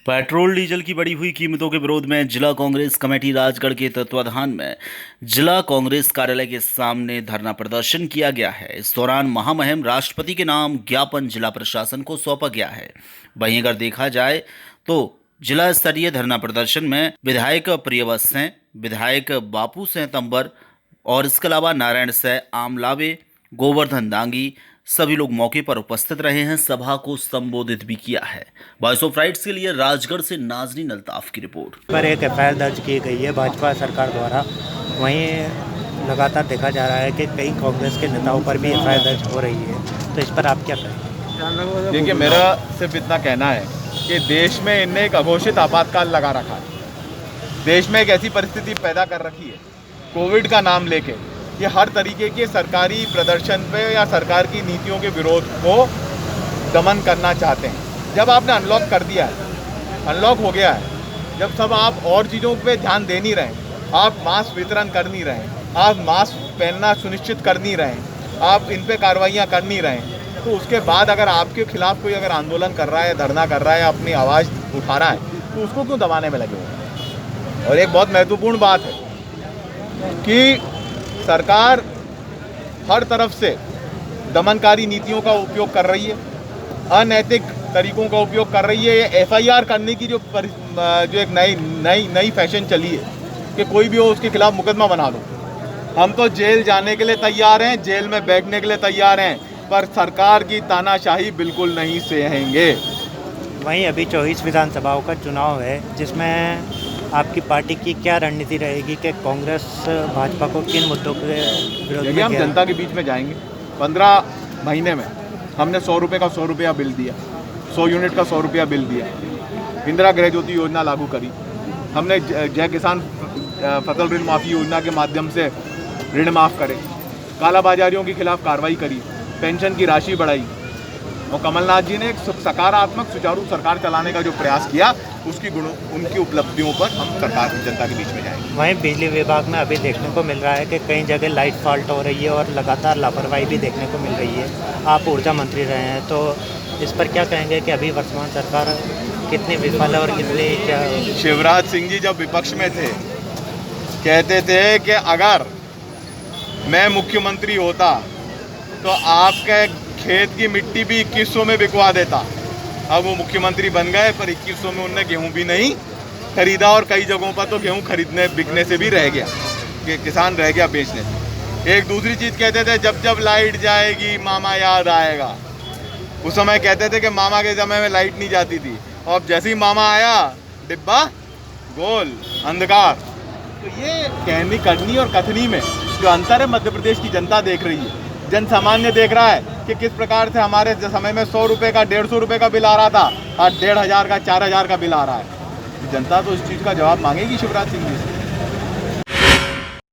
Petrol diesel की बढ़ी हुई कीमतों के विरोध में जिला कांग्रेस कमेटी राजगढ़ के तत्वाधान में जिला कांग्रेस कार्यालय के सामने धरना प्रदर्शन किया गया है। इस दौरान महामहिम राष्ट्रपति के नाम ज्ञापन जिला प्रशासन को सौंपा गया है। वहीं अगर देखा जाए तो जिला स्तरीय धरना प्रदर्शन में विधायक प्रियवत सिंह, विधायक बापू सिंह तंबर और इसके अलावा नारायण सिंह आमलावे, गोवर्धन दांगी सभी लोग मौके पर उपस्थित रहे हैं। सभा को संबोधित भी किया है। वॉइस ऑफ राइट्स के लिए राजगढ़ से नाजनीन अल्ताफ की रिपोर्ट। पर एक एफआईआर दर्ज की गई है भाजपा सरकार द्वारा। वहीं लगातार देखा जा रहा है कि कई कांग्रेस के नेताओं पर भी एफआईआर दर्ज हो रही है, तो इस पर आप क्या कहेंगे? देखिए, मेरा सिर्फ इतना कहना है कि देश में इनने एक अघोषित आपातकाल लगा रखा है। देश में एक ऐसी परिस्थिति पैदा कर रखी है कोविड का नाम लेके कि हर तरीके के सरकारी प्रदर्शन पे या सरकार की नीतियों के विरोध को दमन करना चाहते हैं। जब आपने अनलॉक कर दिया है, अनलॉक हो गया है, जब सब आप और चीज़ों पे ध्यान दे नहीं रहे, आप मास्क वितरण कर नहीं रहे, आप मास्क पहनना सुनिश्चित कर नहीं रहे, आप इन पे कार्रवाइयाँ कर नहीं रहे, तो उसके बाद अगर आपके खिलाफ कोई अगर आंदोलन कर रहा है, धरना कर रहा है, अपनी आवाज़ उठा रहा है, तो उसको क्यों दबाने में लगे हुए हैं? और एक बहुत महत्वपूर्ण बात है कि सरकार हर तरफ से दमनकारी नीतियों का उपयोग कर रही है, अनैतिक तरीकों का उपयोग कर रही है। ये एफआईआर करने की जो एक नई फैशन चली है कि कोई भी हो उसके खिलाफ मुकदमा बना दो। हम तो जेल जाने के लिए तैयार हैं, जेल में बैठने के लिए तैयार हैं, पर सरकार की तानाशाही बिल्कुल नहीं सहेंगे। वहीं अभी 24 विधानसभाओं का चुनाव है, जिसमें आपकी पार्टी की क्या रणनीति रहेगी कि कांग्रेस भाजपा को किन मुद्दों के विरोध में? हम जनता के बीच में जाएंगे। 15 महीने में हमने 100 रुपये का 100 रुपया बिल दिया, 100 यूनिट का 100 रुपया बिल दिया, इंदिरा गृह ज्योति योजना लागू करी, हमने जय किसान फसल ऋण माफ़ी योजना के माध्यम से ऋण माफ़ करे, कालाबाजारियों के खिलाफ कार्रवाई करी, पेंशन की राशि बढ़ाई, और कमलनाथ जी ने एक सकारात्मक सुचारू सरकार चलाने का जो प्रयास किया, उनकी उपलब्धियों पर हम सरकार की जनता के बीच में जाएंगे। वहीं बिजली विभाग में अभी देखने को मिल रहा है कि कई जगह लाइट फॉल्ट हो रही है और लगातार लापरवाही भी देखने को मिल रही है। आप ऊर्जा मंत्री रहे हैं, तो इस पर क्या कहेंगे कि अभी वर्तमान सरकार कितनी विफल है और कितनी क्या? शिवराज सिंह जी जब विपक्ष में थे कहते थे कि अगर मैं मुख्यमंत्री होता तो आपके खेत की मिट्टी भी 2100 में बिकवा देता। अब वो मुख्यमंत्री बन गए, पर 2100 में उनने गेहूं भी नहीं खरीदा, और कई जगहों पर तो गेहूं खरीदने बिकने से भी रह गया, कि किसान रह गया बेचने से। एक दूसरी चीज़ कहते थे, जब जब लाइट जाएगी मामा याद आएगा। उस समय कहते थे कि मामा के समय में लाइट नहीं जाती थी, और जैसे ही मामा आया डिब्बा गोल अंधकार। तो ये कहनी करनी और कथनी में जो अंतर है मध्य प्रदेश की जनता देख रही है, जन सामान्य देख रहा है कि किस प्रकार से हमारे समय में 100 रुपये का 150 रुपये का बिल आ रहा था, आज 1500 का 4000 का बिल आ रहा है। जनता तो इस चीज़ का जवाब मांगेगी शिवराज सिंह जी से।